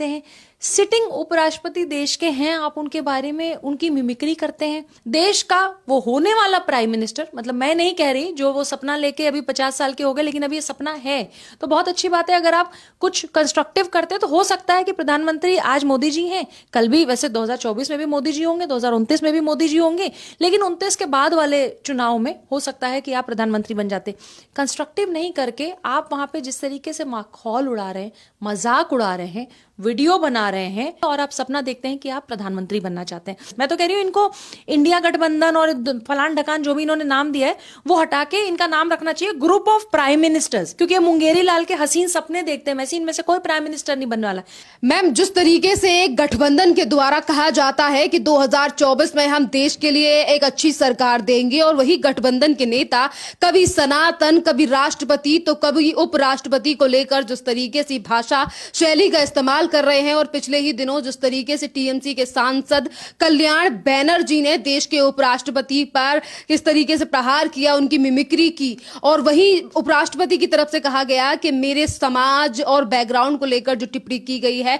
देखते हैं। सिटिंग उपराष्ट्रपति देश के हैं, आप उनके बारे में उनकी मिमिक्री करते हैं। देश का वो होने वाला प्राइम मिनिस्टर, मतलब मैं नहीं कह रही जो वो सपना लेके अभी 50 साल के हो गए, लेकिन अभी ये सपना है तो बहुत अच्छी बात है। अगर आप कुछ कंस्ट्रक्टिव करते तो हो सकता है कि प्रधानमंत्री आज मोदी जी हैं, कल भी वैसे 2024 में भी मोदी जी होंगे, 2029 में भी मोदी जी होंगे, लेकिन 29 के बाद वाले चुनाव में हो सकता है कि आप प्रधानमंत्री बन जाते। कंस्ट्रक्टिव नहीं करके आप वहां पे जिस तरीके से माखौल उड़ा रहे हैं, मजाक उड़ा रहे हैं, वीडियो बना रहे हैं और आप सपना देखते हैं कि आप प्रधानमंत्री बनना चाहते हैं। मैं तो कह रही हूं इनको इंडिया गठबंधन और फलान ढकान जो भी इन्होंने नाम दिया है वो हटा के इनका नाम रखना चाहिए ग्रुप ऑफ प्राइम मिनिस्टर्स, क्योंकि मुंगेरी लाल के हसीन सपने देखते हैं, वैसे इनमें से कोई प्राइम मिनिस्टर नहीं बनने वाला। मैम, जिस तरीके से गठबंधन के द्वारा कहा जाता है कि 2024 में हम देश के लिए एक अच्छी सरकार देंगे, और वही गठबंधन के नेता कभी सनातन, कभी राष्ट्रपति तो कभी उपराष्ट्रपति को लेकर जिस तरीके से भाषा शैली का इस्तेमाल कर रहे हैं, और पिछले ही दिनों जिस तरीके से टीएमसी के सांसद कल्याण बैनर्जी ने देश के उपराष्ट्रपति पर किस तरीके से प्रहार किया, उनकी मिमिक्री की, और वही उपराष्ट्रपति की तरफ से कहा गया कि मेरे समाज और बैकग्राउंड को लेकर जो टिप्पणी की गई है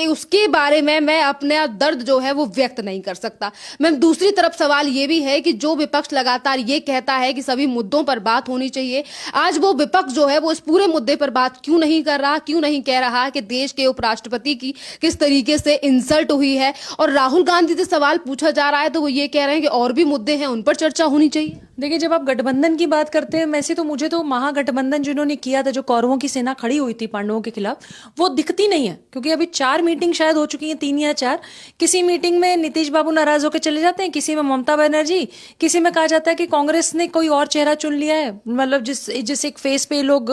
उसके बारे में मैं अपना दर्द जो है वो व्यक्त नहीं कर सकता। मैम, दूसरी तरफ सवाल ये भी है कि जो विपक्ष लगातार ये कहता है कि सभी मुद्दों पर बात होनी चाहिए, आज वो विपक्ष जो है वो इस पूरे मुद्दे पर बात क्यों नहीं कर रहा, क्यों नहीं कह रहा कि देश के उपराष्ट्रपति की किस तरीके से इंसल्ट हुई है? और राहुल गांधी से सवाल पूछा जा रहा है तो वो ये कह रहे हैं कि और भी मुद्दे हैं, उन पर चर्चा होनी चाहिए। देखिए, जब आप गठबंधन की बात करते हैं, वैसे तो मुझे तो महागठबंधन जिन्होंने किया था, जो कौरवों की सेना खड़ी हुई थी पांडवों के खिलाफ, वो दिखती नहीं है, क्योंकि अभी 4 मीटिंग शायद हो चुकी हैं, 3 या 4। किसी मीटिंग में नीतीश बाबू नाराज होकर चले जाते हैं, किसी में ममता बनर्जी, किसी में कहा जाता है कि कांग्रेस ने कोई और चेहरा चुन लिया है, मतलब जिस एक फेस पे लोग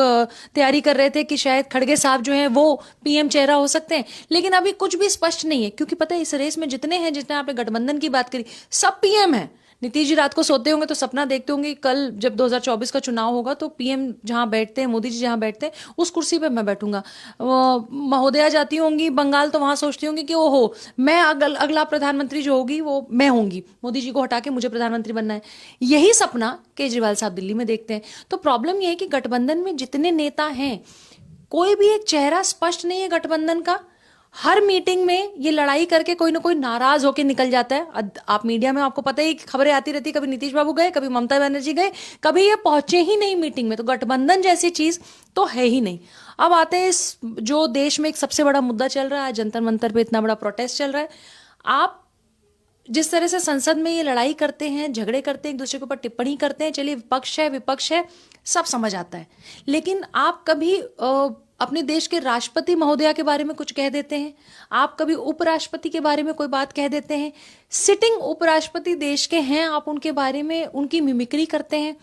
तैयारी कर रहे थे कि शायद खड़गे साहब जो है वो पीएम चेहरा हो सकते हैं, लेकिन अभी कुछ भी स्पष्ट नहीं है। क्योंकि पता है इस रेस में जितने हैं, जितने आपने गठबंधन की बात करी, सब पीएम है। नीतीश जी रात को सोते होंगे तो सपना देखते होंगे कल जब 2024 का चुनाव होगा तो पीएम जहां बैठते हैं, मोदी जी जहां बैठते हैं, उस कुर्सी पे मैं बैठूंगा। महोदया जाती होंगी बंगाल तो वहां सोचती होंगी कि ओहो, मैं अगला प्रधानमंत्री जो होगी वो मैं होंगी, मोदी जी को हटा के मुझे प्रधानमंत्री बनना है। यही सपना केजरीवाल साहब दिल्ली में देखते हैं। तो प्रॉब्लम यह है कि गठबंधन में जितने नेता हैं, कोई भी एक चेहरा स्पष्ट नहीं है गठबंधन का। हर मीटिंग में ये लड़ाई करके कोई ना कोई नाराज होकर निकल जाता है। आप मीडिया में आपको पता ही खबरें आती रहती, कभी नीतीश बाबू गए, कभी ममता बनर्जी गए, कभी ये पहुंचे ही नहीं मीटिंग में। तो गठबंधन जैसी चीज तो है ही नहीं। अब आते हैं इस जो देश में एक सबसे बड़ा मुद्दा चल रहा है, जंतर मंतर पे इतना बड़ा प्रोटेस्ट चल रहा है। आप जिस तरह से संसद में ये लड़ाई करते हैं, झगड़े करते हैं, एक दूसरे के ऊपर टिप्पणी करते हैं, चलिए विपक्ष है, सब समझ आता है, लेकिन आप कभी अपने देश के राष्ट्रपति महोदया के बारे में कुछ कह देते हैं, आप कभी उपराष्ट्रपति के बारे में कोई बात कह देते हैं। सिटिंग उपराष्ट्रपति देश के हैं, आप उनके बारे में उनकी मिमिक्री करते हैं,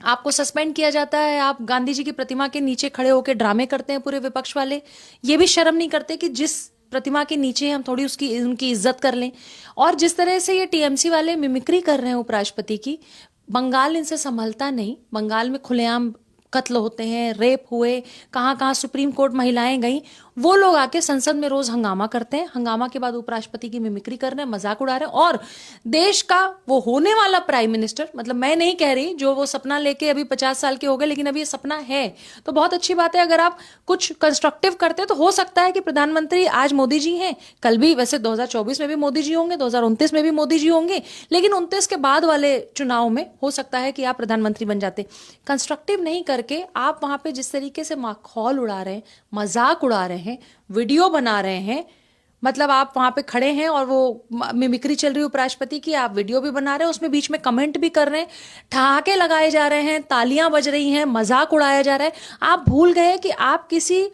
आपको सस्पेंड किया जाता है, आप गांधी जी की प्रतिमा के नीचे खड़े होकर ड्रामे करते हैं पूरे विपक्ष वाले। ये भी शर्म नहीं करते कि जिस प्रतिमा के नीचे हम थोड़ी उनकी इज्जत कर लें। और जिस तरह से ये टीएमसी वाले मिमिक्री कर रहे हैं उपराष्ट्रपति की, बंगाल इनसे संभलता नहीं। बंगाल में खुलेआम कत्ल होते हैं, रेप हुए, कहां कहां सुप्रीम कोर्ट महिलाएं गई, वो लोग आके संसद में रोज हंगामा करते हैं। हंगामा के बाद उपराष्ट्रपति की मिमिक्री कर रहे हैं, मजाक उड़ा रहे हैं, और देश का वो होने वाला प्राइम मिनिस्टर, मतलब मैं नहीं कह रही जो वो सपना लेके अभी 50 साल के हो गए, लेकिन अभी ये सपना है तो बहुत अच्छी बात है। अगर आप कुछ कंस्ट्रक्टिव करते तो हो सकता है कि प्रधानमंत्री आज मोदी जी हैं, कल भी वैसे 2024 में भी मोदी जी होंगे, 2029 में भी मोदी जी होंगे, लेकिन 29 के बाद वाले चुनाव में हो सकता है कि आप प्रधानमंत्री बन जाते। कंस्ट्रक्टिव नहीं करके आप वहां पे जिस तरीके से माखौल उड़ा रहे हैं, मजाक उड़ा रहे हैं, वीडियो बना रहे हैं, मतलब आप वहां पे खड़े हैं और वो मिमिक्री चल रही है उपराष्ट्रपति की, आप वीडियो भी बना रहे हैं, उसमें बीच में कमेंट भी कर रहे हैं, ठहाके लगाए जा रहे हैं, तालियां बज रही हैं, मजाक उड़ाया जा रहा है। आप भूल गए कि आप किसी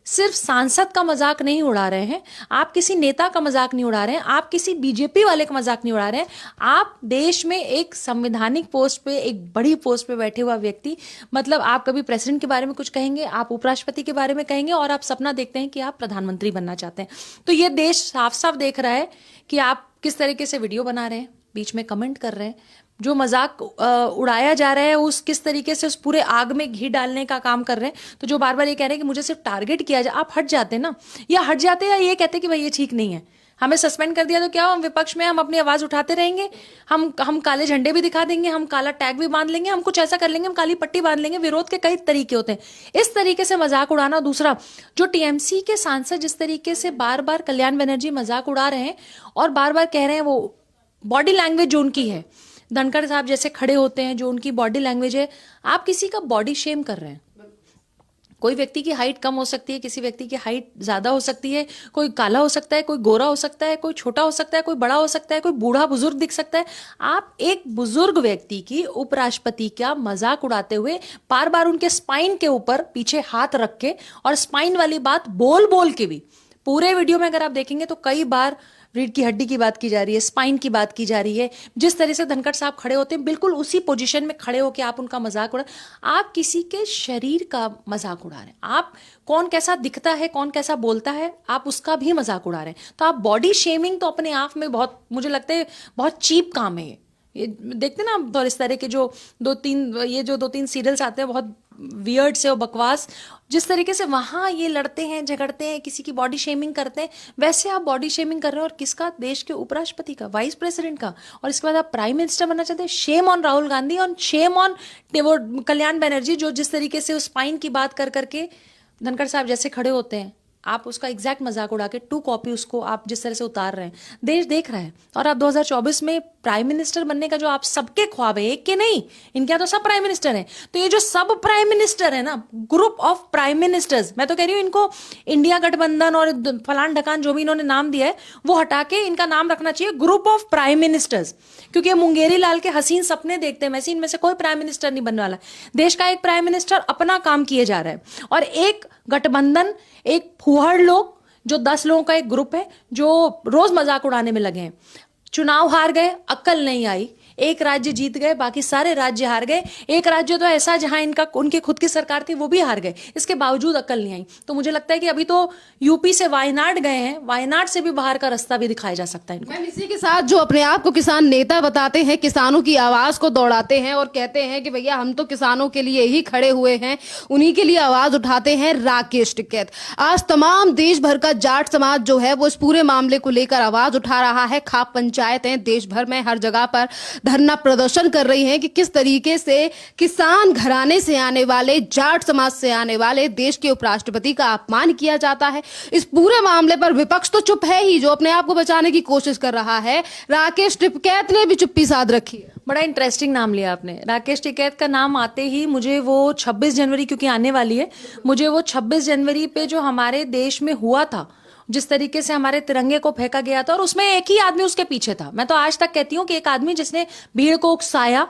सिर्फ सांसद का मजाक नहीं उड़ा रहे हैं, आप किसी नेता का मजाक नहीं उड़ा रहे हैं, आप किसी बीजेपी वाले का मजाक नहीं उड़ा रहे हैं, आप देश में एक संवैधानिक पोस्ट पे, एक बड़ी पोस्ट पे बैठे हुआ व्यक्ति, मतलब आप कभी प्रेसिडेंट के बारे में कुछ कहेंगे, आप उपराष्ट्रपति के बारे में कहेंगे, और आप सपना देखते हैं कि आप प्रधानमंत्री बनना चाहते हैं। तो ये देश साफ साफ देख रहा है कि आप किस तरीके से वीडियो बना रहे हैं, बीच में कमेंट कर रहे हैं, जो मजाक उड़ाया जा रहा है उस किस तरीके से उस पूरे आग में घी डालने का काम कर रहे हैं। तो जो बार बार ये कह रहे हैं कि मुझे सिर्फ टारगेट किया जाए, आप हट जाते ना, या हट जाते या ये कहते कि भाई ये ठीक नहीं है, हमें सस्पेंड कर दिया तो क्या, हम विपक्ष में हम अपनी आवाज उठाते रहेंगे, हम काले झंडे भी दिखा देंगे, हम काला टैग भी बांध लेंगे, हम कुछ ऐसा कर लेंगे, हम काली पट्टी बांध लेंगे। विरोध के कई तरीके होते हैं, इस तरीके से मजाक उड़ाना। दूसरा, जो टीएमसी के सांसद जिस तरीके से बार बार कल्याण बनर्जी मजाक उड़ा रहे हैं और बार बार कह रहे हैं, वो बॉडी लैंग्वेज जो उनकी है, धनखड़ साहब जैसे खड़े होते हैं, जो उनकी बॉडी लैंग्वेज है, आप किसी का बॉडी शेम कर रहे हैं। कोई व्यक्ति की हाइट कम हो सकती है, किसी व्यक्ति की हाइट ज्यादा हो सकती है, कोई काला हो सकता है, कोई गोरा हो सकता है, कोई छोटा हो सकता है, कोई बड़ा हो सकता है, कोई बूढ़ा बुजुर्ग दिख सकता है। आप एक बुजुर्ग व्यक्ति की, उपराष्ट्रपति का मजाक उड़ाते हुए बार बार उनके स्पाइन के ऊपर पीछे हाथ रख के, और स्पाइन वाली बात बोल बोल के भी, पूरे वीडियो में अगर आप देखेंगे तो कई बार रीढ़ की हड्डी की बात की जा रही है, स्पाइन की बात की जा रही है। जिस तरह से धनखड़ साहब खड़े होते हैं, बिल्कुल उसी पोजीशन में खड़े होकर आप उनका मजाक उड़ा, आप किसी के शरीर का मजाक उड़ा रहे हैं। आप कौन कैसा दिखता है, कौन कैसा बोलता है, आप उसका भी मजाक उड़ा रहे हैं। तो आप बॉडी शेमिंग तो अपने आप में बहुत, मुझे लगता है बहुत चीप काम है ये देखते ना आप, और इस तरह के जो दो तीन सीरियल्स आते हैं बहुत वियर्ड से और बकवास, जिस तरीके से वहां ये लड़ते हैं, झगड़ते हैं, किसी की बॉडी शेमिंग करते हैं, वैसे आप बॉडी शेमिंग कर रहे हो। और किसका? देश के उपराष्ट्रपति का, वाइस प्रेसिडेंट का, और इसके बाद आप प्राइम मिनिस्टर बनना चाहते हैं। शेम ऑन राहुल गांधी और शेम ऑन वो कल्याण बनर्जी, जो जिस तरीके से उस स्पाइन की बात कर करके धनखड़ साहब जैसे खड़े होते हैं, आप उसका एग्जैक्ट मजाक उड़ा के 2 कॉपी उसको आप जिस तरह से उतार रहे हैं, देश देख रहा है। और आप 2024 में प्राइम मिनिस्टर बनने का जो आप सबके ख्वाब है, एक के नहीं, इनके यहाँ तो सब प्राइम मिनिस्टर हैं, तो ये जो सब प्राइम मिनिस्टर है ना, ग्रुप ऑफ प्राइम मिनिस्टर्स, मैं तो कह रही हूँ इनको इंडिया गठबंधन और फलान ढकान जो भी इन्होंने नाम दिया है वो हटा के इनका नाम रखना चाहिए ग्रुप ऑफ प्राइम मिनिस्टर्स। क्योंकि ये मुंगेरी लाल के हसीन सपने देखते हैं, वैसे इनमें से कोई प्राइम मिनिस्टर नहीं बनने वाला। देश का एक प्राइम मिनिस्टर अपना काम किए जा रहा है, और एक गठबंधन, एक फूहड़ लोग, जो 10 लोगों का एक ग्रुप है, जो रोज मजाक उड़ाने में लगे हैं। चुनाव हार गए, अक्ल नहीं आई, एक राज्य जीत गए, बाकी सारे राज्य हार गए। एक राज्य तो ऐसा जहां उनकी खुद की सरकार थी वो भी हार गए, इसके बावजूद अक्ल नहीं आई। तो मुझे लगता है कि अभी तो यूपी से वायनाड गए हैं, वायनाड से भी बाहर का रास्ता भी दिखाया जा सकता है इनको। मैम, इसी के साथ जो अपने आप को किसान नेता बताते हैं, किसानों की आवाज को दौड़ाते हैं और कहते हैं कि भैया हम तो किसानों के लिए ही खड़े हुए हैं, उन्हीं के लिए आवाज उठाते हैं, राकेश टिकैत। आज तमाम देश भर का जाट समाज जो है वो इस पूरे मामले को लेकर आवाज उठा रहा है। खाप पंचायतें देश भर में हर जगह पर धरना प्रदर्शन कर रही हैं कि किस तरीके से किसान घराने से आने वाले, जाट समाज से आने वाले देश के उपराष्ट्रपति का अपमान किया जाता है। इस पूरे मामले पर विपक्ष तो चुप है ही, जो अपने आप को बचाने की कोशिश कर रहा है। राकेश टिकैत ने भी चुप्पी साध रखी है। बड़ा इंटरेस्टिंग नाम लिया आपने, राकेश टिकैत का नाम आते ही मुझे वो 26 जनवरी, क्योंकि आने वाली है, मुझे वो 26 जनवरी पे जो हमारे देश में हुआ था, जिस तरीके से हमारे तिरंगे को फेंका गया था, और उसमें एक ही आदमी उसके पीछे था। मैं तो आज तक कहती हूँ कि एक आदमी जिसने भीड़ को उकसाया,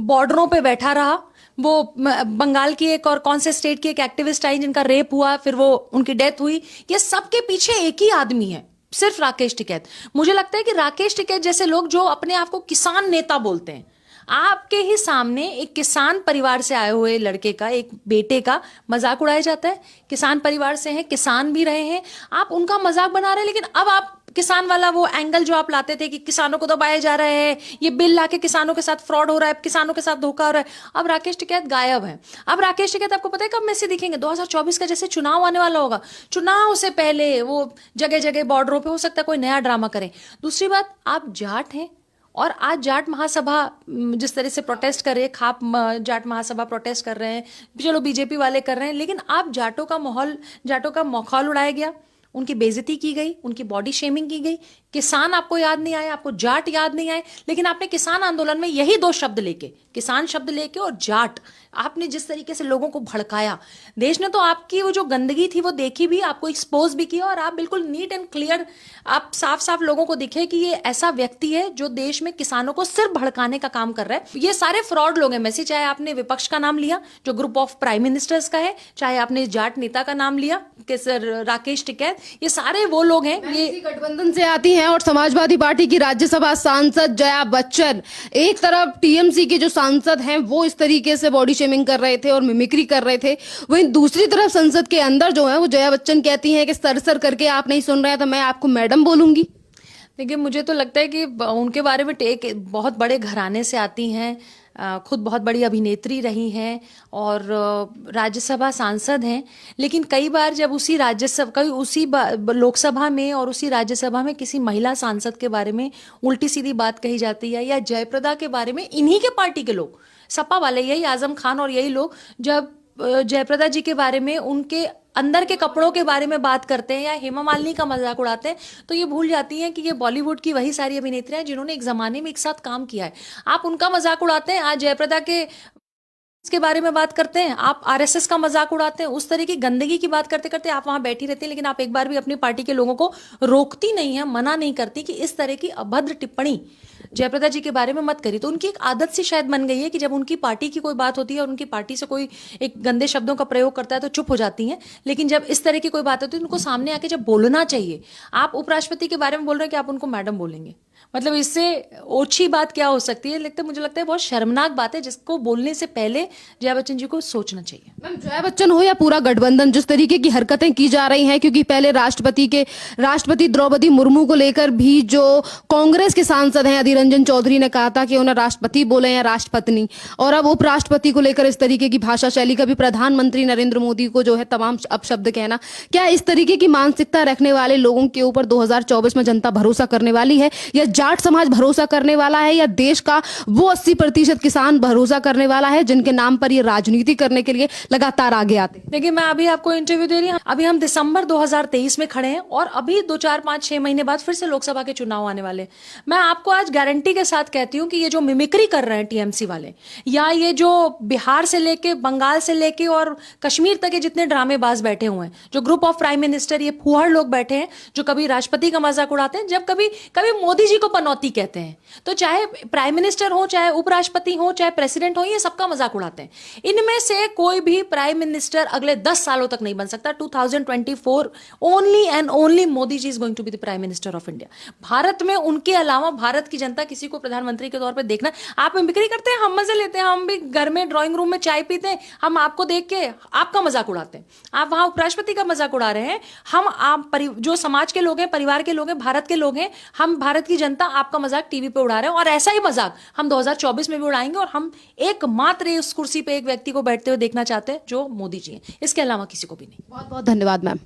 बॉर्डरों पे बैठा रहा, वो बंगाल की एक और कौन से स्टेट की एक एक्टिविस्ट आई जिनका रेप हुआ, फिर वो उनकी डेथ हुई, ये सबके पीछे एक ही आदमी है, सिर्फ राकेश टिकैत। मुझे लगता है कि राकेश टिकैत जैसे लोग जो अपने आप को किसान नेता बोलते हैं, आपके ही सामने एक किसान परिवार से आए हुए लड़के का, एक बेटे का मजाक उड़ाया जाता है। किसान परिवार से हैं, किसान भी रहे हैं, आप उनका मजाक बना रहे हैं। लेकिन अब आप किसान वाला वो एंगल जो आप लाते थे कि किसानों को दबाया जा रहा है, ये बिल लाके किसानों के साथ फ्रॉड हो रहा है, किसानों के साथ धोखा हो रहा है, अब राकेश टिकैत गायब है। अब राकेश टिकैत आपको पता है कब में से दिखेंगे? 2024 का जैसे चुनाव आने वाला होगा, चुनाव से पहले वो जगह जगह बॉर्डरों पे हो सकता है कोई नया ड्रामा करें। दूसरी बात, आप जाट हैं, और आज जाट महासभा जिस तरह से प्रोटेस्ट कर रहे हैं, खाप जाट महासभा प्रोटेस्ट कर रहे हैं, चलो बीजेपी वाले कर रहे हैं, लेकिन आप जाटों का मखौल उड़ाया गया, उनकी बेइज्जती की गई, उनकी बॉडी शेमिंग की गई। किसान आपको याद नहीं आए, आपको जाट याद नहीं आए, लेकिन आपने किसान आंदोलन में यही 2 शब्द लेके, किसान शब्द लेके और जाट, आपने जिस तरीके से लोगों को भड़काया, देश ने तो आपकी वो जो गंदगी थी वो देखी भी, आपको एक्सपोज भी किया, और आप बिल्कुल नीट एंड क्लियर, आप साफ साफ लोगों को दिखे कि ये ऐसा व्यक्ति है जो देश में किसानों को सिर्फ भड़काने का काम कर रहा है। ये सारे फ्रॉड लोग हैं में से, चाहे आपने विपक्ष का नाम लिया जो ग्रुप ऑफ प्राइम मिनिस्टर्स का है, चाहे आपने जाट नेता का नाम लिया राकेश टिकैत, ये सारे वो लोग हैं। ये गठबंधन से आती हैं और समाजवादी पार्टी की राज्यसभा सांसद जया बच्चन, एक तरफ टीएमसी के जो सांसद हैं वो इस तरीके से बॉडी शेमिंग कर रहे थे और मिमिक्री कर रहे थे, वहीं दूसरी तरफ संसद के अंदर जो है वो जया बच्चन कहती हैं कि सर करके आप नहीं सुन रहे तो मैं आपको मैडम बोलूंगी। देखिए, मुझे तो लगता है कि उनके बारे में एक बहुत बड़े घराने से आती हैं, खुद बहुत बड़ी अभिनेत्री रही हैं और राज्यसभा सांसद हैं, लेकिन कई बार जब उसी राज्यसभा कई उसी लोकसभा में और उसी राज्यसभा में किसी महिला सांसद के बारे में उल्टी सीधी बात कही जाती है या जयप्रदा के बारे में, इन्हीं के पार्टी के लोग, सपा वाले, यही आजम खान और यही लोग जब जयप्रदा जी के बारे में, उनके अंदर के कपड़ों के बारे में बात करते हैं या हेमा मालिनी का मजाक उड़ाते हैं, तो ये भूल जाती हैं कि ये बॉलीवुड की वही सारी अभिनेत्रियां हैं जिन्होंने एक जमाने में एक साथ काम किया है। आप उनका मजाक उड़ाते हैं, आज जयप्रदा के इसके बारे में बात करते हैं, आप आरएसएस का मजाक उड़ाते हैं, उस तरह की गंदगी की बात करते करते आप वहां बैठी रहती हैं, लेकिन आप एक बार भी अपनी पार्टी के लोगों को रोकती नहीं है, मना नहीं करती कि इस तरह की अभद्र टिप्पणी जयप्रदा जी के बारे में मत करिए। तो उनकी एक आदत सी शायद बन गई है कि जब उनकी पार्टी की कोई बात होती है और उनकी पार्टी से कोई एक गंदे शब्दों का प्रयोग करता है तो चुप हो जाती हैं, लेकिन जब इस तरह की कोई बात होती है उनको सामने आके जब बोलना चाहिए। आप उपराष्ट्रपति के बारे में बोल रहे हैं कि आप उनको मैडम बोलेंगे, मतलब इससे ओछी बात क्या हो सकती है। लेकिन मुझे लगता है बहुत शर्मनाक बात है जिसको बोलने से पहले जया बच्चन जी को सोचना चाहिए। मैम, जया बच्चन हो या पूरा गठबंधन, जिस तरीके की हरकतें की जा रही हैं, क्योंकि पहले राष्ट्रपति द्रौपदी मुर्मू को लेकर भी जो कांग्रेस के सांसद हैं अधीर रंजन चौधरी ने कहा था कि उन्हें राष्ट्रपति बोले या राष्ट्रपत्नी, और अब उपराष्ट्रपति को लेकर इस तरीके की भाषा शैली, कभी प्रधानमंत्री नरेंद्र मोदी को जो है तमाम अपशब्द कहना, क्या इस तरीके की मानसिकता रखने वाले लोगों के ऊपर 2024 में जनता भरोसा करने वाली है, या जाट समाज भरोसा करने वाला है, या देश का वो 80% किसान भरोसा करने वाला है जिनके नाम पर ये राजनीति करने के लिए लगातार आगे आते हैं? देखिए, मैं अभी आपको इंटरव्यू दे रही हूँ, अभी हम दिसंबर 2023 में खड़े हैं और अभी 2 4 5 6 महीने बाद फिर से लोकसभा के चुनाव आने वाले। मैं आपको आज गारंटी के साथ कहती हूँ कि ये जो मिमिक्री कर रहे हैं टीएमसी वाले, या ये जो बिहार से लेके बंगाल से लेके और कश्मीर तक के जितने ड्रामेबाज बैठे हुए हैं, जो ग्रुप ऑफ प्राइम मिनिस्टर, ये फूहड़ लोग बैठे हैं जो कभी राष्ट्रपति का मजाक उड़ाते हैं, जब कभी कभी मोदी जी को पनौती कहते हैं, तो चाहे प्राइम मिनिस्टर हो, चाहे उपराष्ट्रपति हो, चाहे प्रेसिडेंट हो, ये सबका मजाक उड़ाते हैं। इनमें से कोई भी प्राइम मिनिस्टर अगले 10 सालों तक नहीं बन सकता। 2024 only and only Modi ji is going to be the prime minister of India. Bharat में उनके अलावा भारत की जनता किसी को प्रधानमंत्री के तौर पे देखना। आप मिमिक्री करते हैं, हम मजे लेते हैं, हम भी घर में ड्राइंग रूम में चाय पीते हैं, हम आपको देख के आपका मजाक उड़ाते हैं। आप वहां उपराष्ट्रपति का मजाक उड़ा रहे हैं, हम आप जो समाज के लोग हैं, परिवार के लोग हैं, भारत के लोग हैं, हम भारत की जनता आपका मजाक टीवी पे उड़ा रहे हैं, और ऐसा ही मजाक हम 2024 में भी उड़ाएंगे। और हम एकमात्र इस कुर्सी पे एक व्यक्ति को बैठते हुए देखना चाहते हैं जो मोदी जी हैं, इसके अलावा किसी को भी नहीं। बहुत बहुत धन्यवाद मैम।